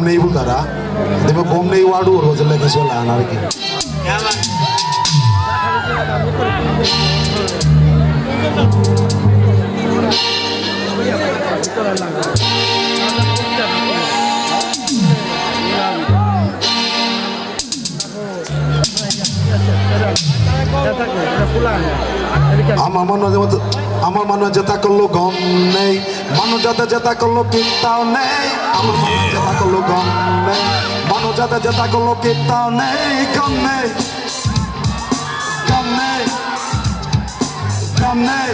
गम नहीं बोलता रहा देखो गम नहीं वाड़ू और रोज लेके सोला आनार की আমার মনে যেটা করলো গম নেই মানুষ যাতে যেটা করলো কিতাও নেই আমার মনে যেটা করলো গম নেই মানুষ যাতে যেটা করলো কিতাও নেই গম নেই গম নেই গম নেই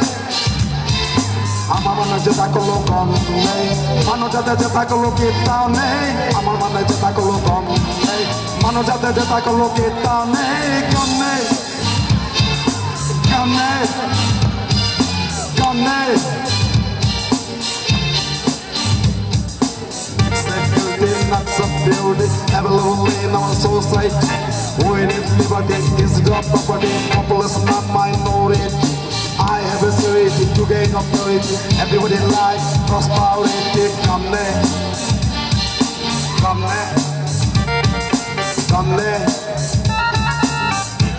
আমার মনে যেটা করলো গম নেই মানুষ যাতে যেটা করলো কিতাও নেই আমার মনে যেটা করলো গম নেই মানুষ যাতে যেটা করলো কিতাও নেই গম নেই গম নেই gone. Building, not some building, have a lonely in our society. When it's liberty, is God property, populace not minority. I have a security to gain authority. Everybody like prosperity. Come there, come there, come there.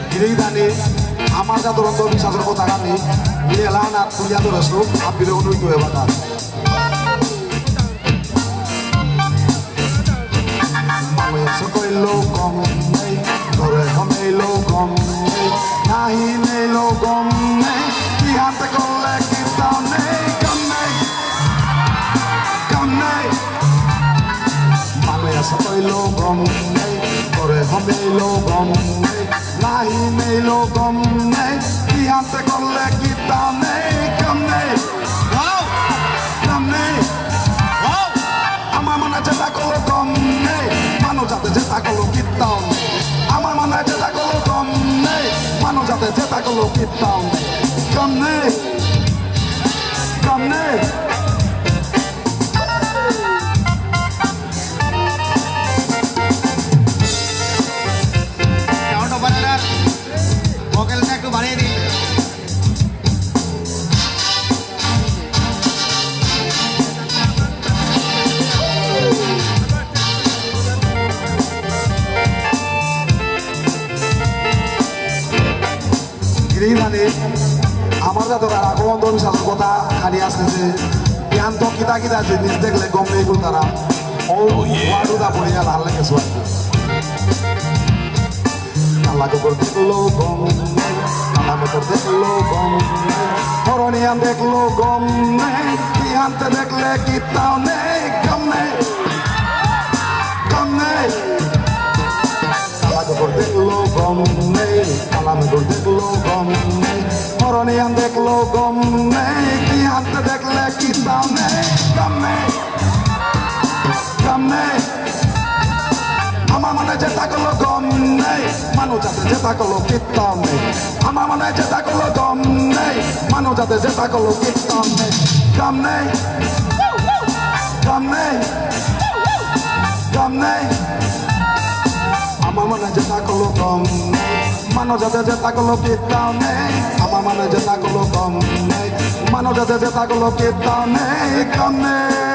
Giridani. আমার যা দুরন্ত বিশ্বাসের কথা আমি এলান আর তুলিয়া ধরেছো আপিরে অনুইত হয়ে বাতা মানুষ কইলো গম নেই ধরে কমেইলো গম নেই নাহি নেইলো গম নেই কি হাতে করলে কিতাও নেই গম নেই গম নেই মানুষ কইলো গম নেই ধরে কমেইলো গম নেই নাহি নেইলো গম নেই কি হাতে করলে কিতাও নেই গম নেই গম নেই আমার মনে যেটা করলো গম নেই মানুষ যাতে যেটা করলো কিতাও নেই আমার মনে যেটা করলো গম নেই মানুষ যাতে যেটা করলো কিতাও নেই গম নেই গম নেই ভোকালটা একটু বাড়িয়ে দিন গিরিধানে আমার যাতে আগমন বিশ্বাসের কথা খালি আসতেছে জ্ঞান তো কিতা কিতা জিনিস দেখলে গম নেই বল তারা ও ওয়াড়ুদা পড়িয়া লাল লাগে সোয়া আল্লাহ কবর দেখলো গম নেই আল্লাহ কবর দেখলো গম নেই হরনিয়ান দেখলো গম নেই ইহানতে দেখলে কিতাও নেই গম নেই গম নেই আল্লাহ কবর দেখলো গম নেই আল্লাহ কবর দেখলো গম নেই হরনিয়ান দেখলো গম নেই ইহানতে দেখলে কিতাও নেই গম নেই গম নেই আমার মনে যেটা করলো গম নেই মানুষ যাতে যেটা করলো কিতাও নেই আমার মনে যেটা করলো গম নেই মানুষ যাতে যেটা করলো কিতাও নেই গম নেই গম নেই গম নেই আমার মনে যেটা করলো গম নেই মানুষ যাতে যেটা করলো কিতাও নেই আমার মনে যেটা করলো গম নেই মানুষ যাতে যেটা করলো কিতাও নেই গম নেই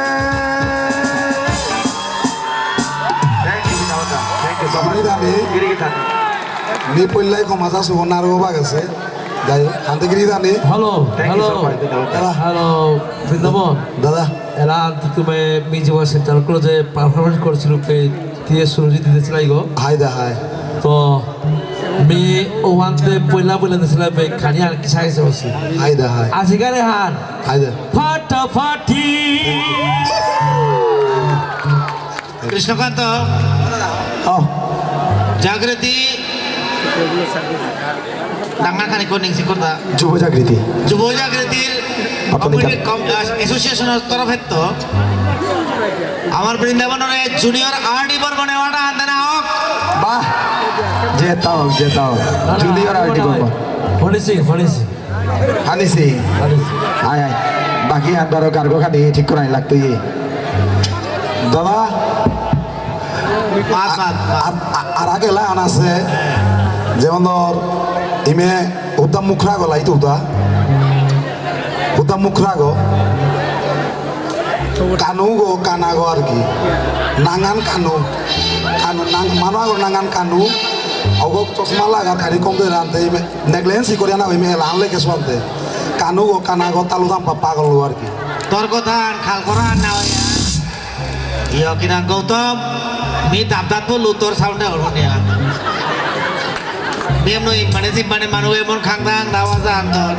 ni poilai ko masa su onar go bagase dai ante giridani hello hello hello Brindaban দাদা এরা তুমি মিউজিক সেন্টার যে পারফরমেন্স করেছিল দিয়ে সুরজিৎ দিতেছিল গো হাই দা হাই তো মি ওহানতে পয়লা পয়লা দিছিল খানি আর কি সাইছে বসি হাই দা হাই আজিকারে হান হাই দা ফাটাফাটি কৃষ্ণকান্ত জাগৃতি ডাঙ্গাখানি কোনিং সিকতা যুব জাগৃতি যুব জাগৃতির এসোসিয়েশনের তরফে তো আমার বৃন্দাবনের জুনিয়র আরডি বর্গ নেওয়াটা আনতে না হোক বাহ যেতাও জুনিয়র আরটি বাবা ফনিসি হানিসি হাই হাই বাকি আন্দারও কার্গো খানি ঠিক করাই লাগতো ইয়ে দাদা আর আগে লাগান আছে যেমন ধর ইমে উদ্দাম মুখরা গো লাইতো উদা উদ্দাম মুখরা গো কানু গো কানা গো আর কি নাঙ্গান কানু কানু মানু আগর নাঙ্গান কানু অগক চশমা লাগার খালি কম ধরে আনতে নেগলেন্স ই করে না ওই মেলা আনলে কে শুনতে কানু গো কানা গো তালু দাম পাগল গো আর কি তোর কথা আর খাল করা আর না হইয়া ইয় কিনা গৌতম মি দাবদাত বলু তোর সাউন্ডে হলো নিয়া মি এমন মানে জিম্মানে মানুষ এমন খাংদাং দাওয়া যান তোর